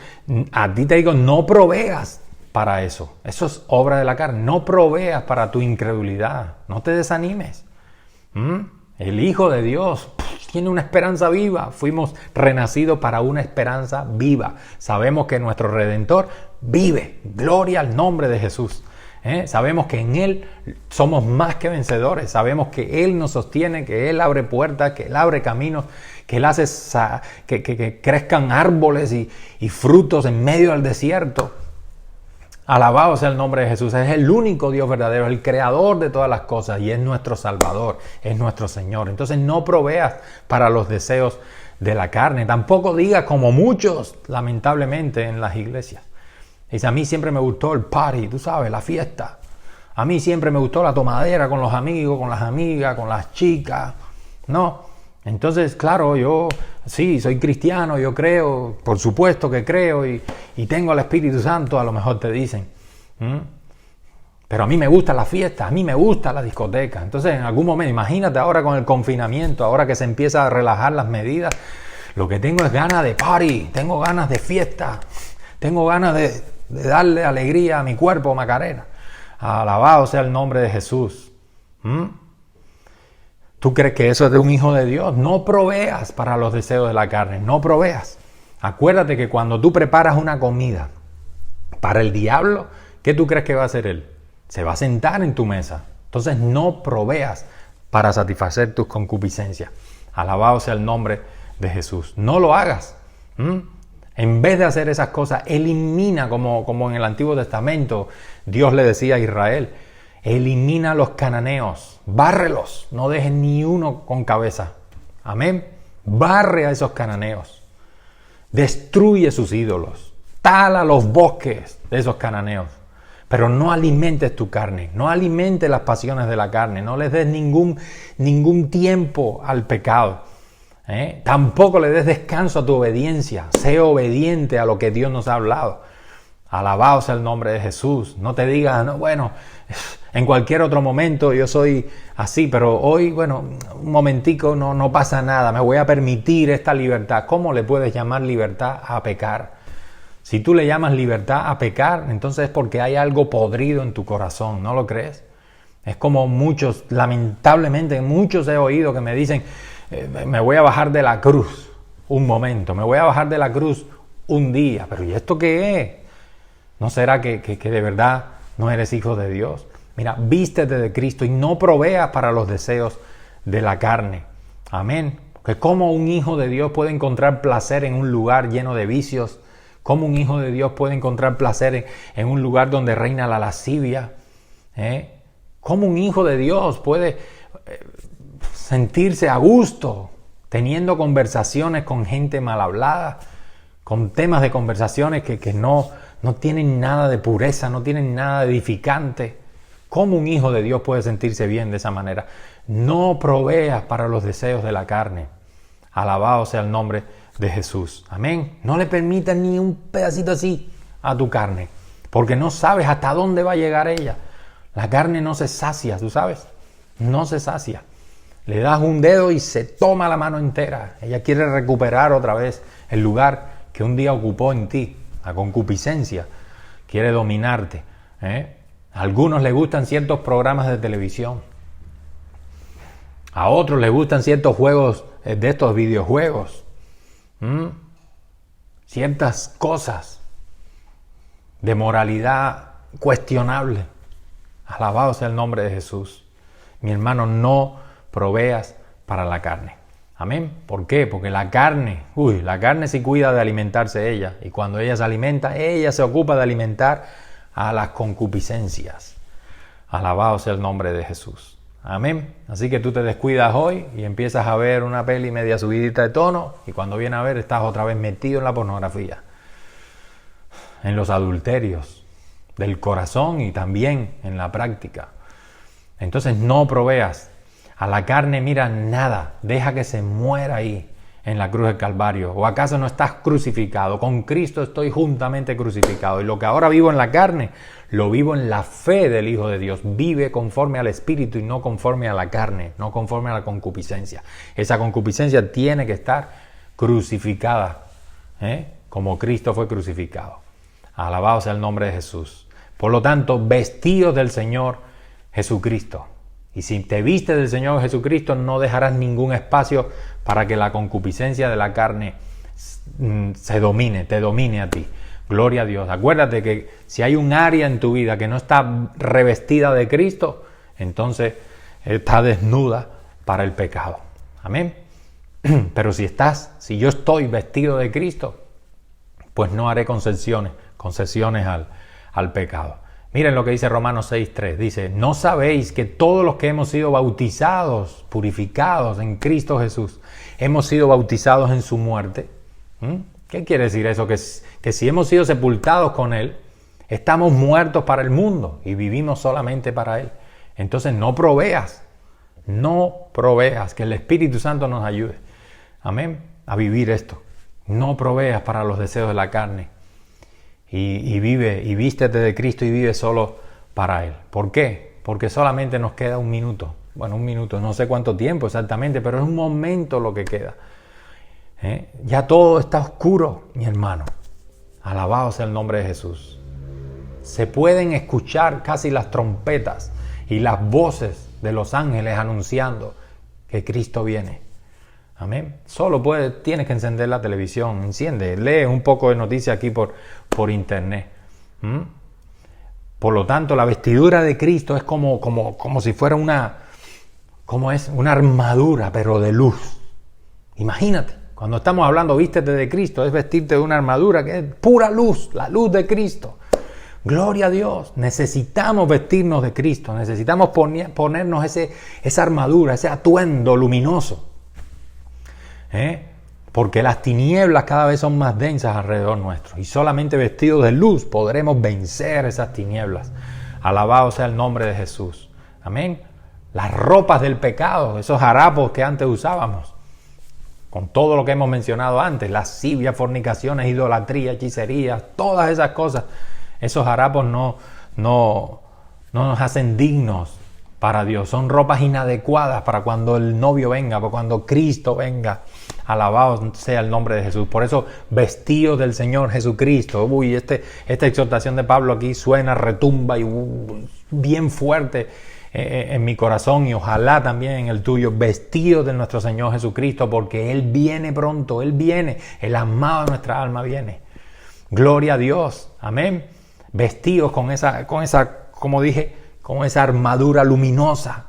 a ti te digo, no proveas para eso. Eso es obra de la carne. No proveas para tu incredulidad. No te desanimes. El Hijo de Dios tiene una esperanza viva. Fuimos renacidos para una esperanza viva. Sabemos que nuestro Redentor vive. Gloria al nombre de Jesús. Sabemos que en Él somos más que vencedores. Sabemos que Él nos sostiene, que Él abre puertas, que Él abre caminos, que Él hace que crezcan árboles y frutos en medio del desierto. Alabado sea el nombre de Jesús. Es el único Dios verdadero, el creador de todas las cosas y es nuestro Salvador, es nuestro Señor. Entonces no proveas para los deseos de la carne. Tampoco digas como muchos, lamentablemente, en las iglesias. Dice, a mí siempre me gustó el party, tú sabes, la fiesta. A mí siempre me gustó la tomadera con los amigos, con las amigas, con las chicas. No. Entonces, claro, yo sí, soy cristiano, yo creo, por supuesto que creo y tengo al Espíritu Santo, a lo mejor te dicen. Pero a mí me gusta la fiesta, a mí me gusta la discoteca. Entonces, en algún momento, imagínate ahora con el confinamiento, ahora que se empieza a relajar las medidas, lo que tengo es ganas de party, tengo ganas de fiesta, tengo ganas de darle alegría a mi cuerpo, Macarena. Alabado sea el nombre de Jesús. ¿Tú crees que eso es de un hijo de Dios? No proveas para los deseos de la carne, no proveas. Acuérdate que cuando tú preparas una comida para el diablo, ¿qué tú crees que va a hacer él? Se va a sentar en tu mesa. Entonces no proveas para satisfacer tus concupiscencias. Alabado sea el nombre de Jesús. No lo hagas. En vez de hacer esas cosas, elimina, como en el Antiguo Testamento, Dios le decía a Israel, elimina los cananeos, bárrelos, no dejes ni uno con cabeza. Amén. Barre a esos cananeos. Destruye sus ídolos. Tala los bosques de esos cananeos. Pero no alimentes tu carne, no alimentes las pasiones de la carne, no les des ningún tiempo al pecado. Tampoco le des descanso a tu obediencia. Sé obediente a lo que Dios nos ha hablado. Alabado sea el nombre de Jesús. No te digas, no, bueno, en cualquier otro momento yo soy así, pero hoy, bueno, un momentico no pasa nada. Me voy a permitir esta libertad. ¿Cómo le puedes llamar libertad a pecar? Si tú le llamas libertad a pecar, entonces es porque hay algo podrido en tu corazón. ¿No lo crees? Es como muchos, lamentablemente, muchos he oído que me dicen, me voy a bajar de la cruz un momento, me voy a bajar de la cruz un día. Pero ¿y esto qué es? ¿No será que de verdad no eres hijo de Dios? Mira, vístete de Cristo y no proveas para los deseos de la carne. Amén. Porque cómo un hijo de Dios puede encontrar placer en un lugar lleno de vicios. Cómo un hijo de Dios puede encontrar placer en un lugar donde reina la lascivia. Cómo un hijo de Dios puede sentirse a gusto teniendo conversaciones con gente mal hablada, con temas de conversaciones que no tienen nada de pureza, no tienen nada de edificante. ¿Cómo un hijo de Dios puede sentirse bien de esa manera? No proveas para los deseos de la carne. Alabado sea el nombre de Jesús. Amén. No le permitas ni un pedacito así a tu carne, porque no sabes hasta dónde va a llegar ella. La carne no se sacia, ¿tú sabes? No se sacia. Le das un dedo y se toma la mano entera. Ella quiere recuperar otra vez el lugar que un día ocupó en ti. La concupiscencia quiere dominarte. A algunos les gustan ciertos programas de televisión. A otros les gustan ciertos juegos de estos videojuegos. Ciertas cosas de moralidad cuestionable. Alabado sea el nombre de Jesús. Mi hermano, no proveas para la carne. Amén. ¿Por qué? Porque la carne sí cuida de alimentarse ella. Y cuando ella se alimenta, ella se ocupa de alimentar a las concupiscencias. Alabado sea el nombre de Jesús. Amén. Así que tú te descuidas hoy y empiezas a ver una peli media subidita de tono y cuando vienes a ver estás otra vez metido en la pornografía, en los adulterios del corazón y también en la práctica. Entonces no proveas a la carne, mira, nada, deja que se muera ahí en la cruz del Calvario. ¿O acaso no estás crucificado? Con Cristo estoy juntamente crucificado y lo que ahora vivo en la carne lo vivo en la fe del Hijo de Dios. Vive conforme al Espíritu y no conforme a la carne, no conforme a la concupiscencia. Esa concupiscencia tiene que estar crucificada, como Cristo fue crucificado. Alabado sea el nombre de Jesús. Por lo tanto, vestidos del Señor Jesucristo. Y si te vistes del Señor Jesucristo, no dejarás ningún espacio para que la concupiscencia de la carne te domine a ti. Gloria a Dios. Acuérdate que si hay un área en tu vida que no está revestida de Cristo, entonces está desnuda para el pecado. Amén. Pero si yo estoy vestido de Cristo, pues no haré concesiones al pecado. Miren lo que dice Romanos 6:3. Dice, ¿no sabéis que todos los que hemos sido bautizados, purificados en Cristo Jesús, hemos sido bautizados en su muerte? ¿Qué quiere decir eso? Que si hemos sido sepultados con Él, estamos muertos para el mundo y vivimos solamente para Él. Entonces no proveas, que el Espíritu Santo nos ayude. Amén. A vivir esto. No proveas para los deseos de la carne. Y vive, y vístete de Cristo y vive solo para Él. ¿Por qué? Porque solamente nos queda un minuto. Bueno, un minuto, no sé cuánto tiempo exactamente, pero es un momento lo que queda. Ya todo está oscuro, mi hermano. Alabado sea el nombre de Jesús. Se pueden escuchar casi las trompetas y las voces de los ángeles anunciando que Cristo viene. Amén. Solo tienes que encender la televisión, enciende, lee un poco de noticias aquí por internet. Por lo tanto, la vestidura de Cristo es como si fuera una armadura, pero de luz. Imagínate, cuando estamos hablando vístete de Cristo, es vestirte de una armadura que es pura luz, la luz de Cristo. Gloria a Dios. Necesitamos vestirnos de Cristo, necesitamos ponernos esa armadura, ese atuendo luminoso. Porque las tinieblas cada vez son más densas alrededor nuestro y solamente vestidos de luz podremos vencer esas tinieblas. Alabado sea el nombre de Jesús. Amén. Las ropas del pecado, esos harapos que antes usábamos, con todo lo que hemos mencionado antes, lascivia, fornicaciones, idolatría, hechicería, todas esas cosas, esos harapos no nos hacen dignos para Dios. Son ropas inadecuadas para cuando el novio venga, para cuando Cristo venga. Alabado sea el nombre de Jesús. Por eso, vestidos del Señor Jesucristo. Esta exhortación de Pablo aquí suena, retumba y bien fuerte en mi corazón y ojalá también en el tuyo, vestidos de nuestro Señor Jesucristo, porque Él viene pronto, Él viene, el amado de nuestra alma viene. Gloria a Dios, amén. Vestidos con esa, como dije, con esa armadura luminosa.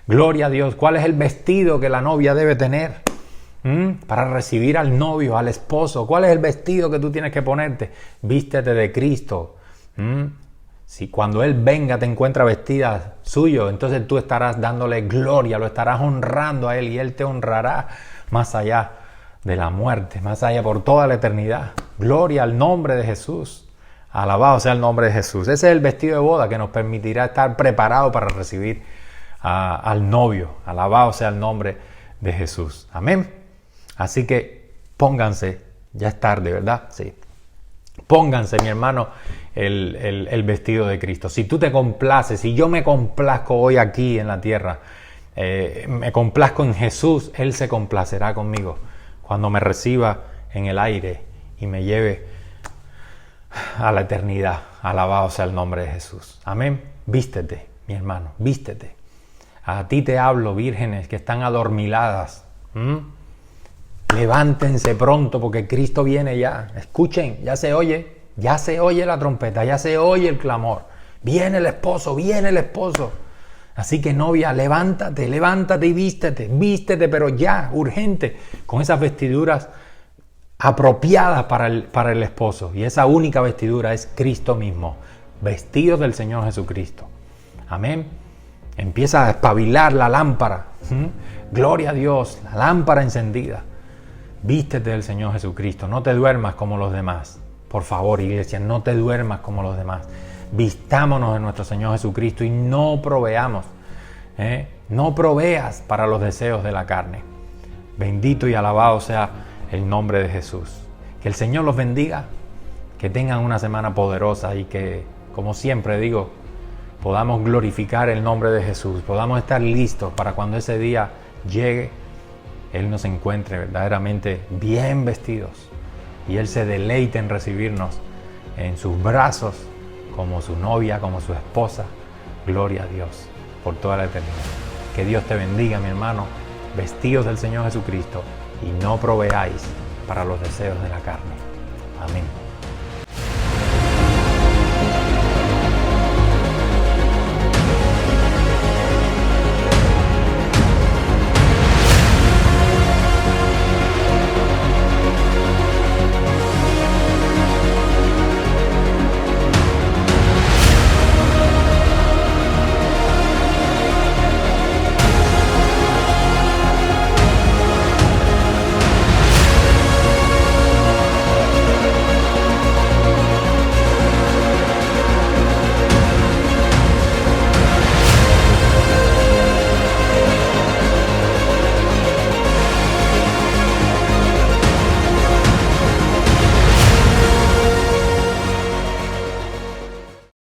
Gloria a Dios. ¿Cuál es el vestido que la novia debe tener para recibir al novio, al esposo? ¿Cuál es el vestido que tú tienes que ponerte? Vístete de Cristo. Si cuando Él venga te encuentra vestida suyo, entonces tú estarás dándole gloria, lo estarás honrando a Él y Él te honrará más allá de la muerte, más allá por toda la eternidad. Gloria al nombre de Jesús. Alabado sea el nombre de Jesús. Ese es el vestido de boda que nos permitirá estar preparados para recibir al novio. Alabado sea el nombre de Jesús. Amén. Así que pónganse, ya es tarde, ¿verdad? Sí. Pónganse, mi hermano, el vestido de Cristo. Si tú te complaces, si yo me complazco hoy aquí en la tierra, me complazco en Jesús, Él se complacerá conmigo cuando me reciba en el aire y me lleve a la eternidad. Alabado sea el nombre de Jesús. Amén. Vístete, mi hermano, vístete. A ti te hablo, vírgenes que están adormiladas. Levántense pronto porque Cristo viene ya. Escuchen, ya se oye la trompeta, ya se oye el clamor. Viene el esposo, viene el esposo. Así que novia, levántate y vístete, pero ya, urgente, con esas vestiduras apropiadas para el esposo. Y esa única vestidura es Cristo mismo, vestidos del Señor Jesucristo. Amén. Empieza a espabilar la lámpara. Gloria a Dios, la lámpara encendida. Vístete del Señor Jesucristo, no te duermas como los demás. Por favor, iglesia, no te duermas como los demás. Vistámonos de nuestro Señor Jesucristo y no proveamos. No proveas para los deseos de la carne. Bendito y alabado sea el nombre de Jesús. Que el Señor los bendiga, que tengan una semana poderosa y que, como siempre digo, podamos glorificar el nombre de Jesús, podamos estar listos para cuando ese día llegue, Él nos encuentre verdaderamente bien vestidos y Él se deleite en recibirnos en sus brazos como su novia, como su esposa. Gloria a Dios por toda la eternidad. Que Dios te bendiga, mi hermano, vestidos del Señor Jesucristo y no proveáis para los deseos de la carne. Amén.